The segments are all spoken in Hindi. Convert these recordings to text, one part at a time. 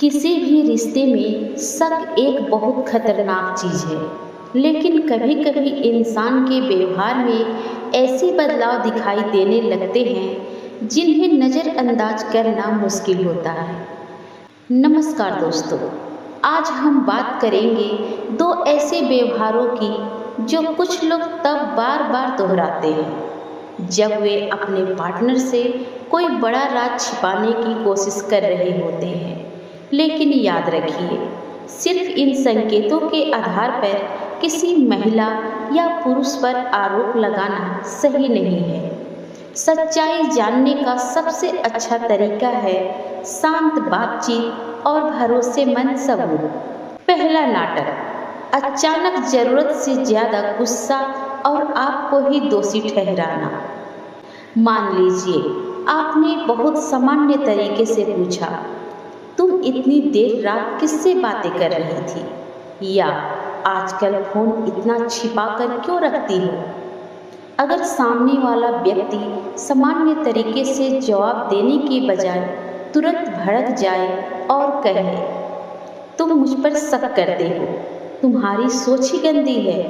किसी भी रिश्ते में शक एक बहुत खतरनाक चीज़ है, लेकिन कभी कभी इंसान के व्यवहार में ऐसे बदलाव दिखाई देने लगते हैं जिन्हें नज़रअंदाज करना मुश्किल होता है। नमस्कार दोस्तों, आज हम बात करेंगे दो ऐसे व्यवहारों की जो कुछ लोग तब बार बार दोहराते हैं जब वे अपने पार्टनर से कोई बड़ा राज छिपाने की कोशिश कर रहे होते हैं। लेकिन याद रखिए, सिर्फ इन संकेतों के आधार पर किसी महिला या पुरुष पर आरोप लगाना सही नहीं है। सच्चाई जानने का सबसे अच्छा तरीका है शांत बातचीत और भरोसेमंद सबूत। पहला नाटक, अचानक जरूरत से ज़्यादा गुस्सा और आपको ही दोषी ठहराना। मान लीजिए आपने बहुत सामान्य तरीके से पूछा, तुम इतनी देर रात किससे बातें कर रही थी, या आजकल फोन इतना छिपा कर क्यों रखती हो। अगर सामने वाला व्यक्ति सामान्य तरीके से जवाब देने के बजाय तुरंत भड़क जाए और कहे, तुम मुझ पर शक करते हो, तुम्हारी सोच ही गंदी है,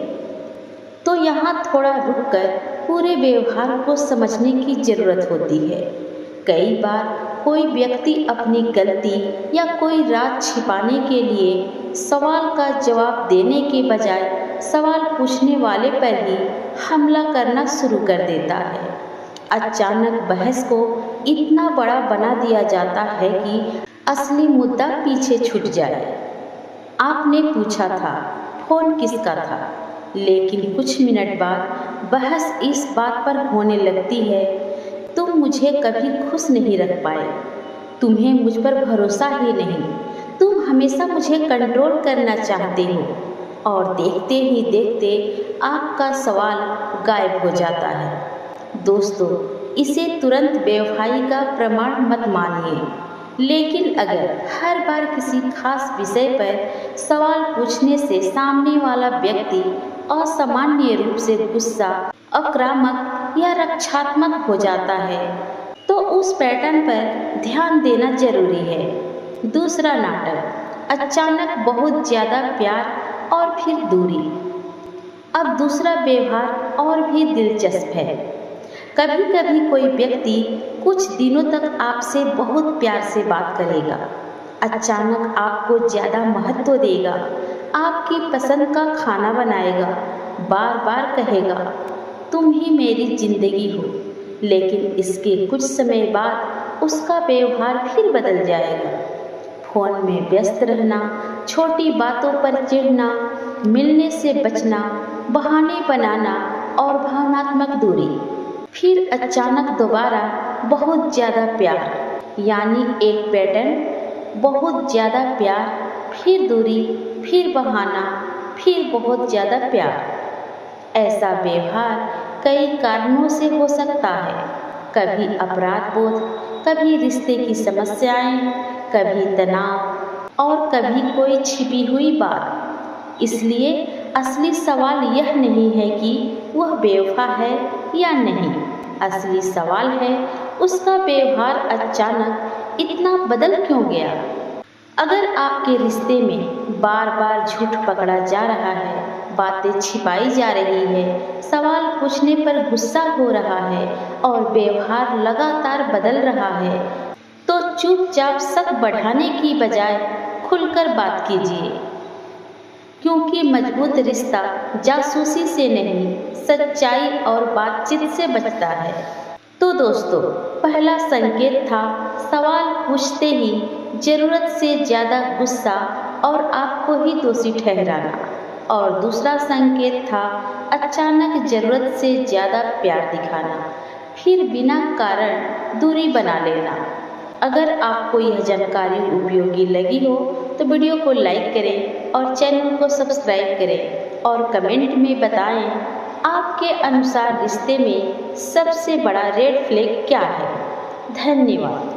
तो यहाँ थोड़ा रुककर पूरे व्यवहार को समझने की ज़रूरत होती है। कई बार कोई व्यक्ति अपनी गलती या कोई राज छिपाने के लिए सवाल का जवाब देने के बजाय सवाल पूछने वाले पर ही हमला करना शुरू कर देता है। अचानक बहस को इतना बड़ा बना दिया जाता है कि असली मुद्दा पीछे छूट जाए। आपने पूछा था फोन किसका था, लेकिन कुछ मिनट बाद बहस इस बात पर होने लगती है, तुम मुझे कभी खुश नहीं रख पाए, तुम्हें मुझ पर भरोसा ही नहीं, तुम हमेशा मुझे कंट्रोल करना चाहते हो। और देखते ही देखते आपका सवाल गायब हो जाता है। दोस्तों, इसे तुरंत बेवफाई का प्रमाण मत मानिए, लेकिन अगर हर बार किसी खास विषय पर सवाल पूछने से सामने वाला व्यक्ति असामान्य रूप से गुस्सा, आक्रामक या रक्षात्मक हो जाता है, तो उस पैटर्न पर ध्यान देना जरूरी है। दूसरा नाटक, अचानक बहुत ज़्यादा प्यार और फिर दूरी। अब दूसरा व्यवहार और भी दिलचस्प है। कभी कभी कोई व्यक्ति कुछ दिनों तक आपसे बहुत प्यार से बात करेगा, अचानक आपको ज़्यादा महत्व देगा, आपकी पसंद का खाना बनाएगा, बार बार कहेगा तुम ही मेरी जिंदगी हो। लेकिन इसके कुछ समय बाद उसका व्यवहार फिर बदल जाएगा। फोन में व्यस्त रहना, छोटी बातों पर चिढ़ना, मिलने से बचना, बहाने बनाना और भावनात्मक दूरी। फिर अचानक दोबारा बहुत ज़्यादा प्यार, यानी एक पैटर्न, बहुत ज़्यादा प्यार, फिर दूरी, फिर बहाना, फिर बहुत ज़्यादा प्यार। ऐसा व्यवहार कई कारणों से हो सकता है। कभी अपराध बोध, कभी रिश्ते की समस्याएं, कभी तनाव और कभी कोई छिपी हुई बात। इसलिए असली सवाल यह नहीं है कि वह बेवफा है या नहीं, असली सवाल है उसका व्यवहार अचानक इतना बदल क्यों गया। अगर आपके रिश्ते में बार बार झूठ पकड़ा जा रहा है, बातें छिपाई जा रही है, सवाल पूछने पर गुस्सा हो रहा है और व्यवहार लगातार बदल रहा है, तो चुपचाप शक बढ़ाने की बजाय खुलकर बात कीजिए, क्योंकि मजबूत रिश्ता जासूसी से नहीं, सच्चाई और बातचीत से बचता है। तो दोस्तों, पहला संकेत था सवाल पूछते ही ज़रूरत से ज़्यादा गुस्सा और आपको ही दोषी ठहराना, और दूसरा संकेत था अचानक ज़रूरत से ज़्यादा प्यार दिखाना, फिर बिना कारण दूरी बना लेना। अगर आपको यह जानकारी उपयोगी लगी हो तो वीडियो को लाइक करें और चैनल को सब्सक्राइब करें, और कमेंट में बताएं आपके अनुसार रिश्ते में सबसे बड़ा रेड फ्लैग क्या है। धन्यवाद।